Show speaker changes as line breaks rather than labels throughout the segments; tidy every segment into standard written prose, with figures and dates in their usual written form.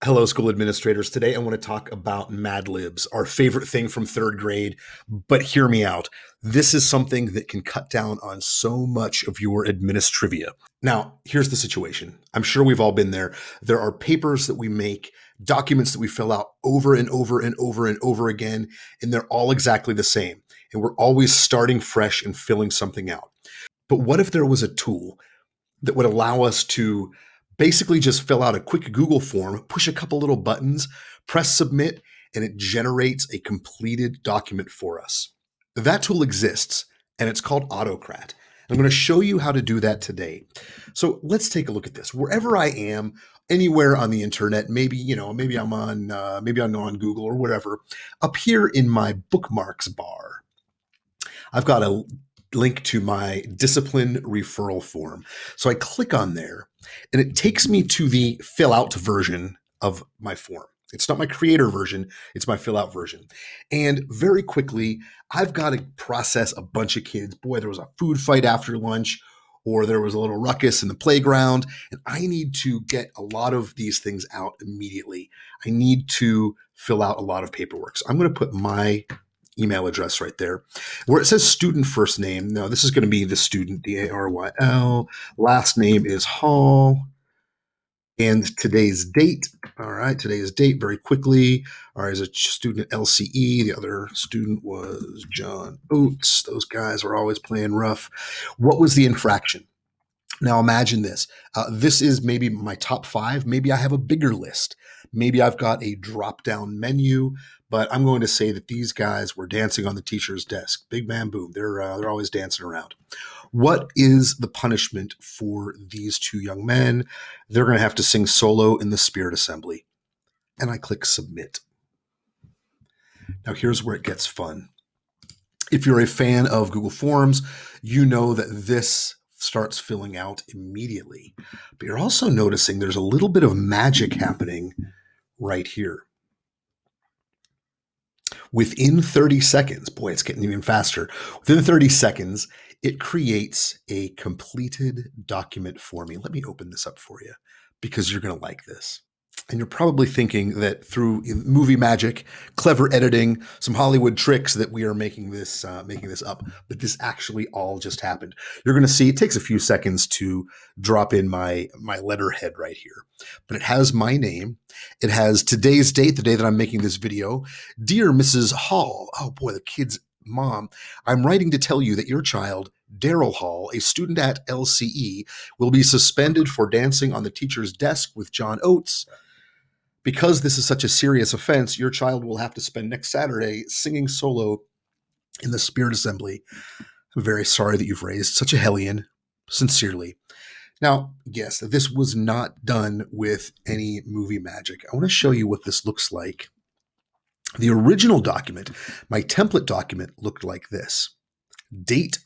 Hello, school administrators. Today I want to talk about Mad Libs, our favorite thing from third grade. But hear me out. This is something that can cut down on so much of your administrivia. Now, here's the situation. I'm sure we've all been there. There are papers that we make, documents that we fill out over and over and over and over again, and they're all exactly the same. And we're always starting fresh and filling something out. But what if there was a tool that would allow us to basically just fill out a quick Google form, push a couple little buttons, press submit, and it generates a completed document for us? That tool exists, and it's called Autocrat. I'm going to show you how to do that today. So let's take a look at this. Wherever I am, anywhere on the internet, maybe I'm on Google or whatever. Up here in my bookmarks bar, I've got a link to my discipline referral form. So I click on there and it takes me to the fill out version of my form. It's not my creator version, it's my fill out version. And very quickly, I've got to process a bunch of kids. Boy, there was a food fight after lunch, or there was a little ruckus in the playground, and I need to get a lot of these things out immediately. I need to fill out a lot of paperwork. So I'm going to put my email address right there where it says student first name. Now this is going to be the student, Daryl. Last name is Hall. And today's date. All right, today's date very quickly. All right, is a student LCE. The other student was John Oates. Those guys are always playing rough. What was the infraction? Now imagine this. This is maybe my top five. Maybe I have a bigger list. Maybe I've got a drop-down menu, but I'm going to say that these guys were dancing on the teacher's desk. Big bam boom. They're always dancing around. What is the punishment for these two young men? They're going to have to sing solo in the spirit assembly. And I click submit. Now here's where it gets fun. If you're a fan of Google Forms, you know that this starts filling out immediately. But you're also noticing there's a little bit of magic happening right here. Within 30 seconds, boy, it's getting even faster. Within 30 seconds, it creates a completed document for me. Let me open this up for you because you're going to like this. And you're probably thinking that through movie magic, clever editing, some Hollywood tricks that we are making this up, but this actually all just happened. You're going to see it takes a few seconds to drop in my letterhead right here, but it has my name. It has today's date, the day that I'm making this video. Dear Mrs. Hall. Oh boy, the kid's mom. I'm writing to tell you that your child, Daryl Hall, a student at LCE, will be suspended for dancing on the teacher's desk with John Oates. Because this is such a serious offense, your child will have to spend next Saturday singing solo in the spirit assembly. I'm very sorry that you've raised such a hellion. Sincerely. Now, yes, this was not done with any movie magic. I want to show you what this looks like. The original document, my template document, looked like this. Date,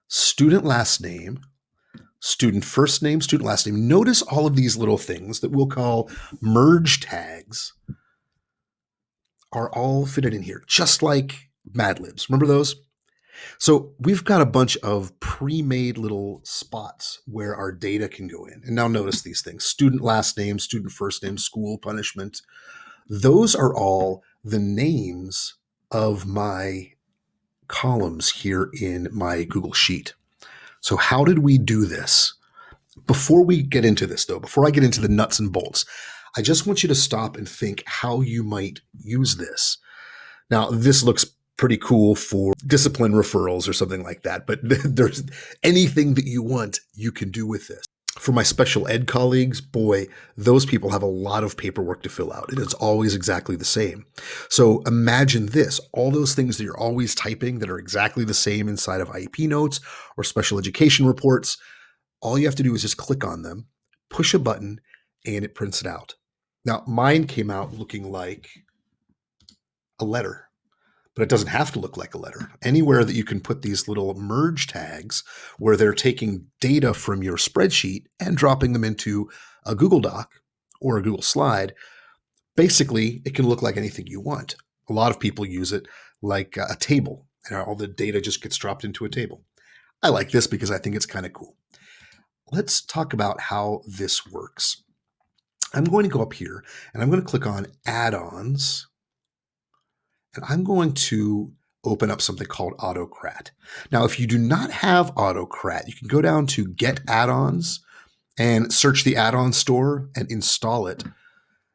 student last name, student first name, student last name. Notice all of these little things that we'll call merge tags are all fitted in here, just like Mad Libs. Remember those? So we've got a bunch of pre-made little spots where our data can go in. And now notice these things: student last name, student first name, school, punishment. Those are all the names of my columns here in my Google Sheet. So how did we do this? Before we get into this, though, before I get into the nuts and bolts, I just want you to stop and think how you might use this. Now, this looks pretty cool for discipline referrals or something like that, but there's anything that you want, you can do with this. For my special ed colleagues, boy, those people have a lot of paperwork to fill out, and it's always exactly the same. So imagine this, all those things that you're always typing that are exactly the same inside of IEP notes or special education reports. All you have to do is just click on them, push a button, and it prints it out. Now, mine came out looking like a letter, but it doesn't have to look like a letter. Anywhere that you can put these little merge tags where they're taking data from your spreadsheet and dropping them into a Google Doc or a Google Slide, basically it can look like anything you want. A lot of people use it like a table, and all the data just gets dropped into a table. I like this because I think it's kind of cool. Let's talk about how this works. I'm going to go up here and I'm going to click on add-ons, and I'm going to open up something called Autocrat. Now, if you do not have Autocrat, you can go down to Get Add-ons and search the add-on store and install it. I'm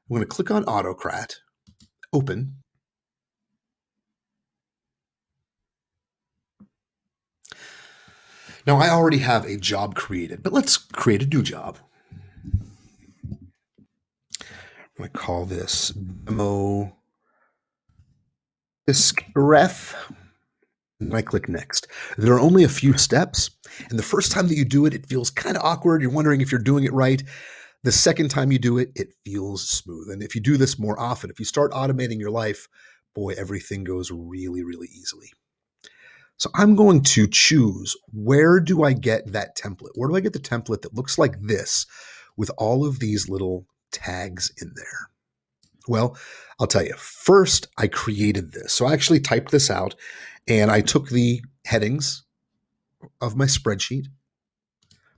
going to click on Autocrat, open. Now, I already have a job created, but let's create a new job. I'm going to call this demo ref. And I click next. There are only a few steps, and the first time that you do it, it feels kind of awkward. You're wondering if you're doing it right. The second time you do it, it feels smooth. And if you do this more often, if you start automating your life, boy, everything goes really, really easily. So I'm going to choose, where do I get that template? Where do I get the template that looks like this with all of these little tags in there? Well, I'll tell you. First, I created this. So I actually typed this out, and I took the headings of my spreadsheet,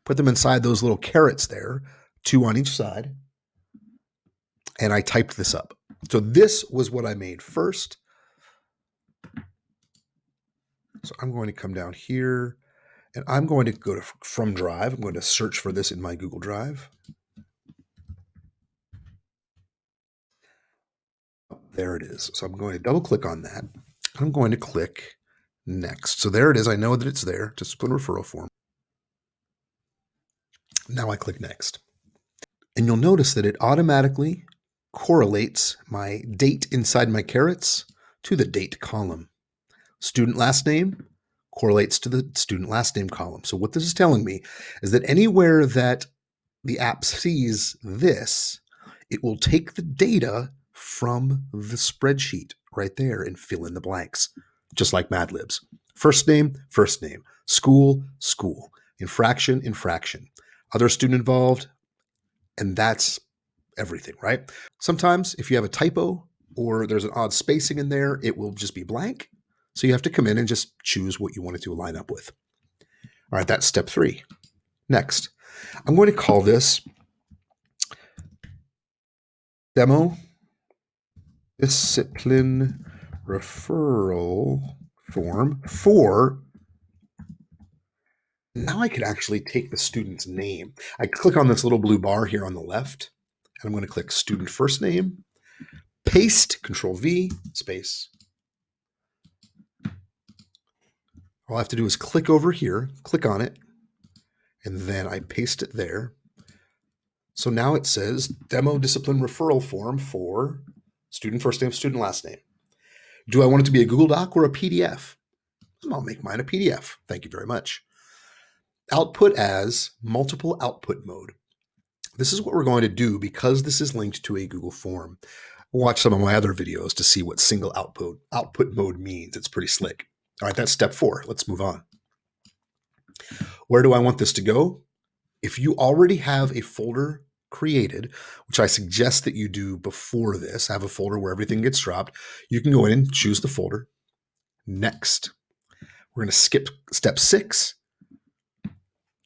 put them inside those little carets there, 2 on each side, and I typed this up. So this was what I made first. So I'm going to come down here, and I'm going to go to From Drive. I'm going to search for this in my Google Drive. There it is. So I'm going to double click on that. I'm going to click next. So there it is. I know that it's there. Discipline referral form. Now I click next. And you'll notice that it automatically correlates my date inside my carets to the date column. Student last name correlates to the student last name column. So what this is telling me is that anywhere that the app sees this, it will take the data from the spreadsheet right there and fill in the blanks, just like Mad Libs. First name, school, infraction, other student involved, and that's everything, right? Sometimes if you have a typo or there's an odd spacing in there, it will just be blank. So you have to come in and just choose what you want it to line up with. All right, that's step 3. Next, I'm going to call this demo discipline referral form for. Now I could actually take the student's name. I click on this little blue bar here on the left, and I'm going to click student first name, paste, Control V, space. All I have to do is click over here, click on it, and then I paste it there. So now it says demo discipline referral form for student first name, student last name. Do I want it to be a Google Doc or a PDF? I'll make mine a PDF. Thank you very much. Output as multiple output mode. This is what we're going to do because this is linked to a Google form. Watch some of my other videos to see what single output mode means. It's pretty slick. All right, that's step 4. Let's move on. Where do I want this to go? If you already have a folder created, which I suggest that you do before this, have a folder where everything gets dropped, you can go in and choose the folder. Next, we're going to skip step 6.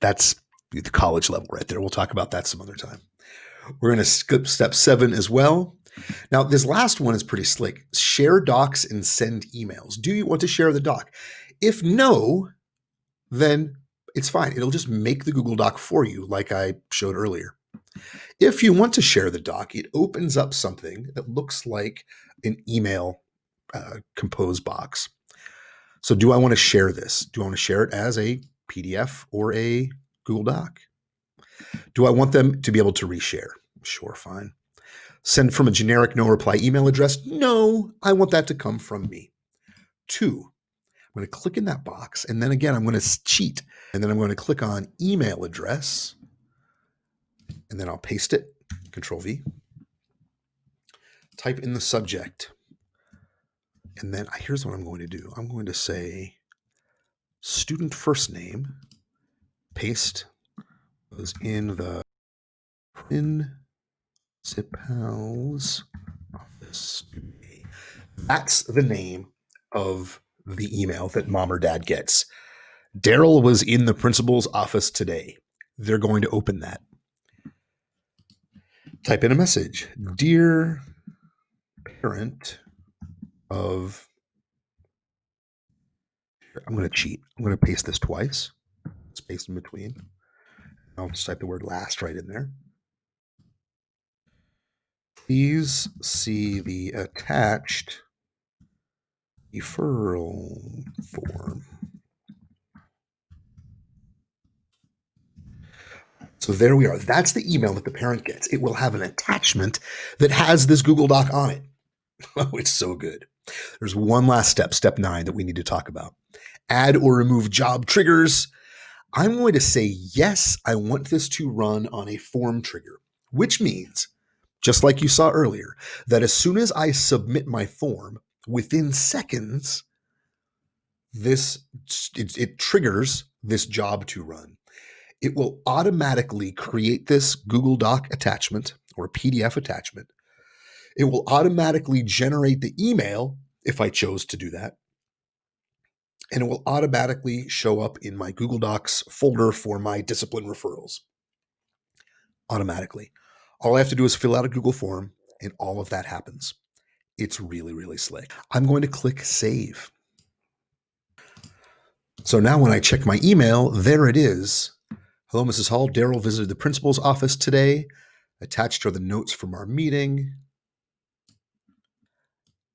That's the college level right there. We'll talk about that some other time. We're going to skip step 7 as well. Now, this last one is pretty slick. Share docs and send emails. Do you want to share the doc? If no, then it's fine. It'll just make the Google Doc for you, like I showed earlier. If you want to share the doc, it opens up something that looks like an email compose box. So do I want to share this? Do I want to share it as a PDF or a Google Doc? Do I want them to be able to reshare? Sure, fine. Send from a generic no reply email address? No, I want that to come from me. 2, I'm going to click in that box, and then again, I'm going to cheat, and then I'm going to click on email address, and then I'll paste it, Control V, type in the subject, and then here's what I'm going to do. I'm going to say student first name, paste goes in the principal's office. That's the name of the email that mom or dad gets. Daryl was in the principal's office today. They're going to open that. Type in a message. Dear parent of, I'm going to cheat. I'm going to paste this twice. Space in between. I'll just type the word last right in there. Please see the attached referral form. So there we are. That's the email that the parent gets. It will have an attachment that has this Google Doc on it. Oh, it's so good. There's one last step, step 9, that we need to talk about. Add or remove job triggers. I'm going to say, yes, I want this to run on a form trigger, which means, just like you saw earlier, that as soon as I submit my form, within seconds, it triggers this job to run. It will automatically create this Google Doc attachment or PDF attachment. It will automatically generate the email if I chose to do that. And it will automatically show up in my Google Docs folder for my discipline referrals. Automatically. All I have to do is fill out a Google form, and all of that happens. It's really, really slick. I'm going to click save. So now when I check my email, there it is. Hello, Mrs. Hall. Daryl visited the principal's office today. Attached are the notes from our meeting.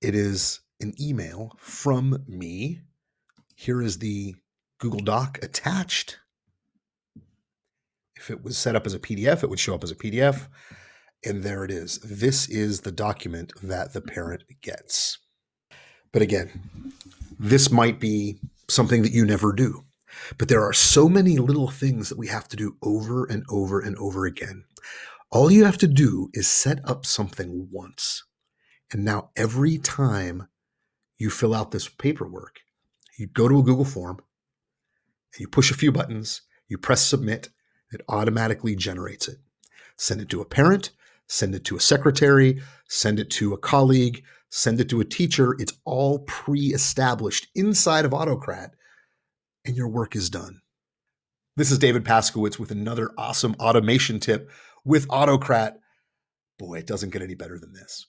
It is an email from me. Here is the Google Doc attached. If it was set up as a PDF, it would show up as a PDF. And there it is. This is the document that the parent gets. But again, this might be something that you never do. But there are so many little things that we have to do over and over and over again. All you have to do is set up something once. And now every time you fill out this paperwork, you go to a Google form, and you push a few buttons, you press submit, it automatically generates it. Send it to a parent, send it to a secretary, send it to a colleague, send it to a teacher. It's all pre-established inside of Autocrat, and your work is done. This is David Paskowitz with another awesome automation tip with Autocrat. Boy, it doesn't get any better than this.